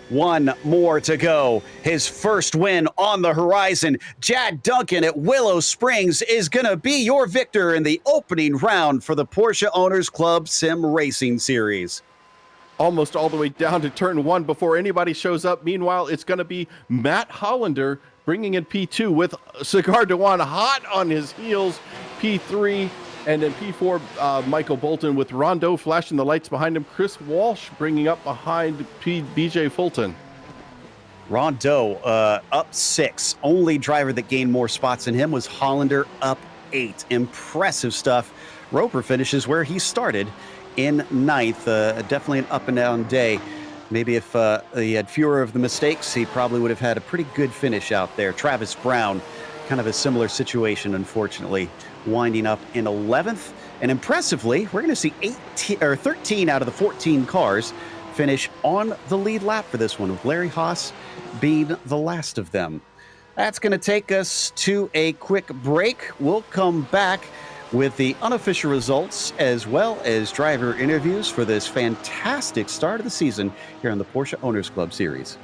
1 more to go. His first win on the horizon. Chad Duncan at Willow Springs is going to be your victor in the opening round for the Porsche Owners Club Sim Racing Series. Almost all the way down to turn 1 before anybody shows up. Meanwhile, it's going to be Matt Hollander bringing in P2 with Cigar Dewan hot on his heels. P3 and then P4, Michael Bolton with Rondeau flashing the lights behind him. Chris Walsh bringing up behind BJ Fulton. Rondeau up 6. Only driver that gained more spots than him was Hollander, up 8. Impressive stuff. Roper finishes where he started in 9th. Definitely an up and down day. Maybe if he had fewer of the mistakes, he probably would have had a pretty good finish out there. Travis Brown, kind of a similar situation, unfortunately, winding up in 11th. And impressively, we're going to see 13 out of the 14 cars finish on the lead lap for this one, with Larry Haas being the last of them. That's going to take us to a quick break. We'll come back with the unofficial results as well as driver interviews for this fantastic start of the season here on the Porsche Owners Club Series.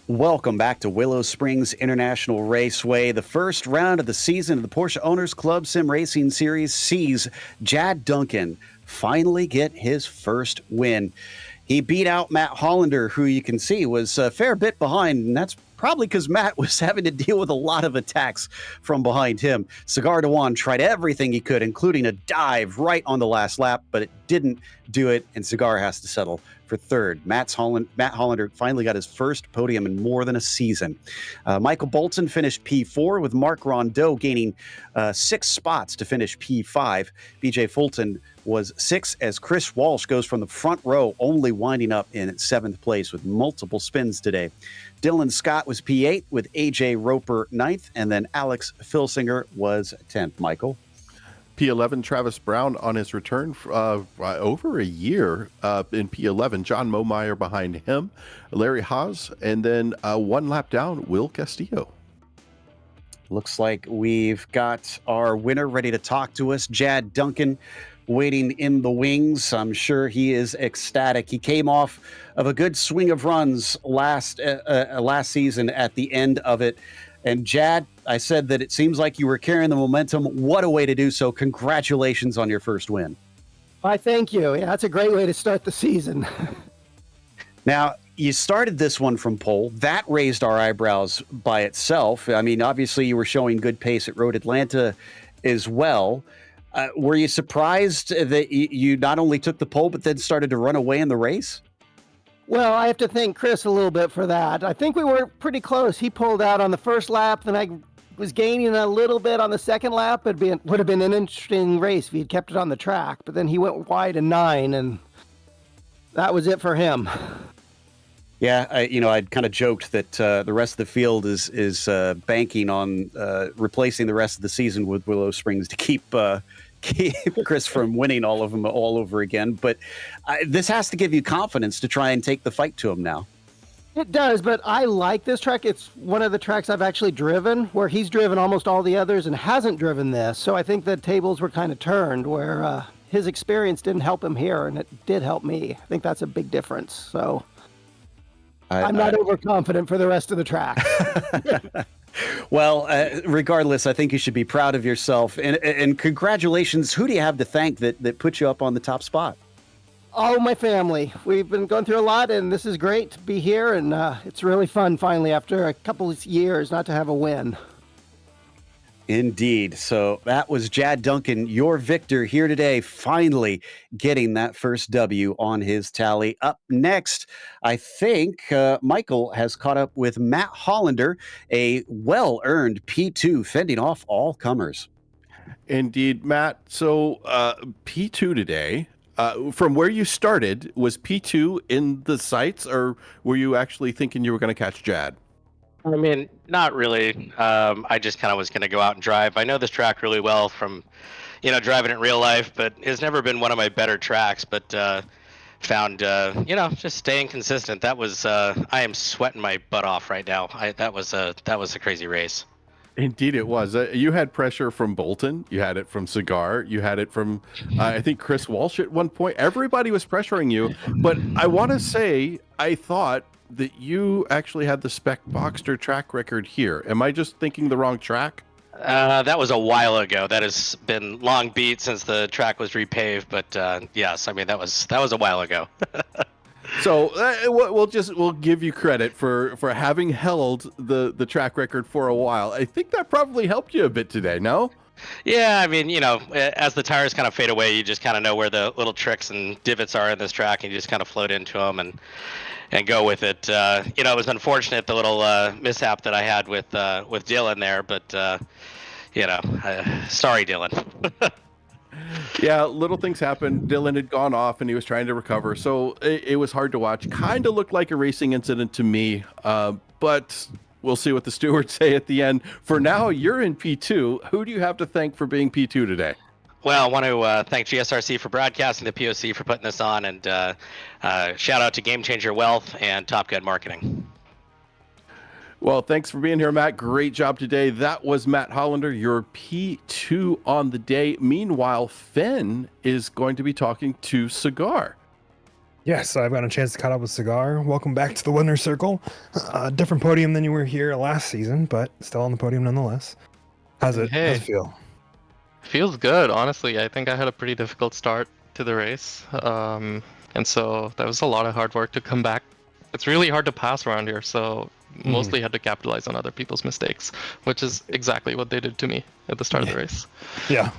Welcome back to Willow Springs International Raceway. The first round of the season of the Porsche Owners Club Sim Racing Series sees Jad Duncan finally get his first win. He beat out Matt Hollander, who you can see was a fair bit behind, and that's probably because Matt was having to deal with a lot of attacks from behind him. Cigar Dewan tried everything he could, including a dive right on the last lap, but it didn't do it, and Cigar has to settle for third. Matt Hollander finally got his first podium in more than a season. Michael Bolton finished P4, with Mark Rondeau gaining 6 spots to finish P5. BJ Fulton was 6, as Chris Walsh goes from the front row, only winding up in 7th place with multiple spins today. Dylan Scott was P8, with AJ Roper 9th, and then Alex Filsinger was 10th. Michael? P11, Travis Brown on his return over a year in P11. John Momeyer behind him, Larry Haas, and then 1 lap down, Will Castillo. Looks like we've got our winner ready to talk to us, Jad Duncan, waiting in the wings. I'm sure he is ecstatic. He came off of a good swing of runs last season at the end of it. And Jad, I said that it seems like you were carrying the momentum. What a way to do so. Congratulations on your first win. Why, thank you. Yeah, that's a great way to start the season. Now, you started this one from pole. That raised our eyebrows by itself. I mean, obviously you were showing good pace at Road Atlanta as well. Were you surprised that you not only took the pole, but then started to run away in the race? Well, I have to thank Chris a little bit for that. I think we were pretty close. He pulled out on the first lap, then I was gaining a little bit on the second lap. Would have been an interesting race if he had kept it on the track, but then he went wide in 9, and that was it for him. Yeah, I'd kind of joked that the rest of the field is banking on replacing the rest of the season with Willow Springs to keep Chris from winning all of them all over again. But this has to give you confidence to try and take the fight to him now. It does, but I like this track. It's one of the tracks I've actually driven, where he's driven almost all the others and hasn't driven this. So I think the tables were kind of turned, where his experience didn't help him here, and it did help me. I think that's a big difference. So I'm not overconfident for the rest of the track. Well, regardless, I think you should be proud of yourself. And congratulations. Who do you have to thank that put you up on the top spot? Oh, my family. We've been going through a lot, and this is great to be here. And it's really fun, finally, after a couple of years, not to have a win. Indeed. So that was Jad Duncan, your victor here today, finally getting that first W on his tally. Up next, I think Michael has caught up with Matt Hollander, a well-earned P2, fending off all comers. Indeed, Matt. So P2 today, from where you started, was P2 in the sights, or were you actually thinking you were going to catch Jad? I mean, not really. I just kind of was going to go out and drive. I know this track really well from, driving it in real life, but it's never been one of my better tracks. But found, just staying consistent. That was, I am sweating my butt off right now. That was a crazy race. Indeed, it was. You had pressure from Bolton. You had it from Cigar. You had it from, I think, Chris Walsh at one point. Everybody was pressuring you. But I want to say, I thought that you actually had the Spec Boxster track record here. Am I just thinking the wrong track? That was a while ago. That has been long beat since the track was repaved. But yes, I mean that was a while ago. So we'll give you credit for having held the track record for a while. I think that probably helped you a bit today. No? Yeah, I mean, as the tires kind of fade away, you just kind of know where the little tricks and divots are in this track, and you just kind of float into them and go with it. It was unfortunate, the little mishap that I had with Dylan there, but sorry, Dylan. Yeah, little things happened. Dylan had gone off and he was trying to recover, so it was hard to watch. Kind of looked like a racing incident to me, but we'll see what the stewards say at the end. For now, you're in P2. Who do you have to thank for being P2 today? Well, I want to thank GSRC for broadcasting, the POC for putting this on, and shout out to Game Changer Wealth and Top Gun Marketing. Well, thanks for being here, Matt. Great job today. That was Matt Hollander, your P2 on the day. Meanwhile, Finn is going to be talking to Cigar. Yes, I've gotten a chance to cut up with Cigar. Welcome back to the winner's circle. Different podium than you were here last season, but still on the podium nonetheless. How's it feel? Feels good, honestly. I think I had a pretty difficult start to the race. And so that was a lot of hard work to come back. It's really hard to pass around here, so mostly had to capitalize on other people's mistakes, which is exactly what they did to me at the start of the race. Yeah,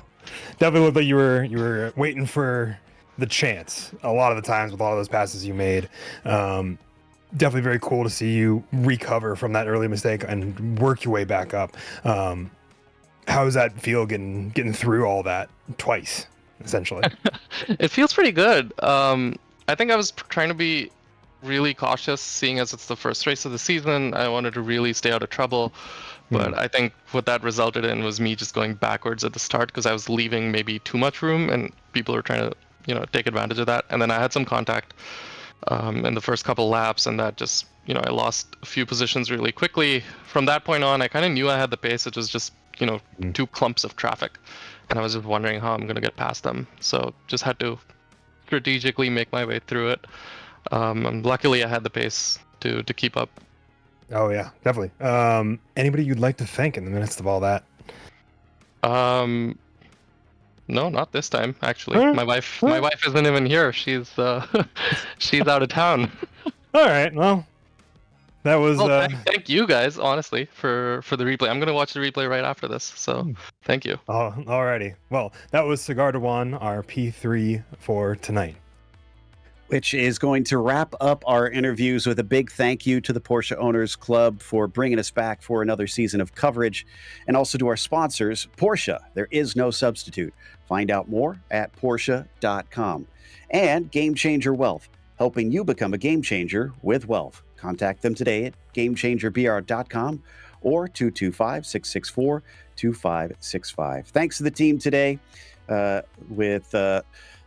definitely looked like you were waiting for the chance a lot of the times with all of those passes you made. Definitely very cool to see you recover from that early mistake and work your way back up. How does that feel getting through all that twice, essentially? It feels pretty good. I think I was trying to be really cautious, seeing as it's the first race of the season. I wanted to really stay out of trouble. But I think what that resulted in was me just going backwards at the start because I was leaving maybe too much room and people were trying to, take advantage of that. And then I had some contact in the first couple laps, and that just, I lost a few positions really quickly. From that point on, I kind of knew I had the pace. It was just, two clumps of traffic. And I was just wondering how I'm going to get past them. So just had to strategically make my way through it. And luckily, I had the pace to keep up. Oh yeah, definitely. Anybody you'd like to thank in the midst of all that? No, not this time. Actually, my wife isn't even here. She's she's out of town. All right. Well, that was. Thank you guys, honestly, for the replay. I'm gonna watch the replay right after this. So thank you. Oh, alrighty. Well, that was Cigar de Juan, our P3 for tonight. Which is going to wrap up our interviews with a big thank you to the Porsche Owners Club for bringing us back for another season of coverage, and also to our sponsors, Porsche. There is no substitute. Find out more at Porsche.com. And Game Changer Wealth, helping you become a game changer with wealth. Contact them today at GameChangerBR.com or 225-664-2565. Thanks to the team today with the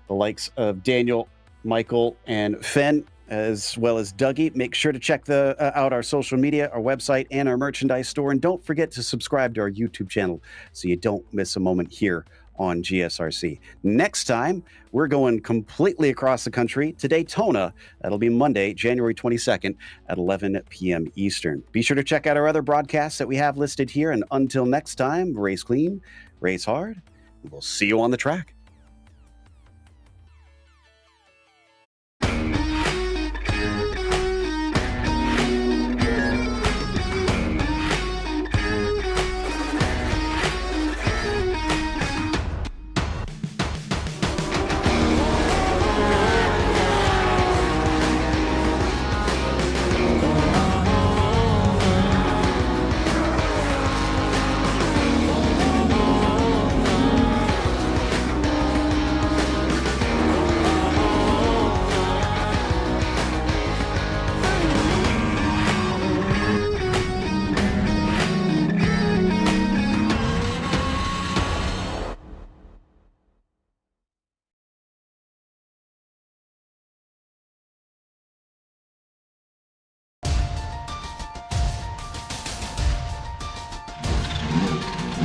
likes of Daniel, Michael, and Fenn, as well as Dougie. Make sure to check out our social media, our website, and our merchandise store. And don't forget to subscribe to our YouTube channel so you don't miss a moment here on GSRC. Next time, we're going completely across the country to Daytona. That'll be Monday, January 22nd at 11 p.m. Eastern. Be sure to check out our other broadcasts that we have listed here. And until next time, race clean, race hard, and we'll see you on the track.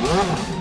Wow.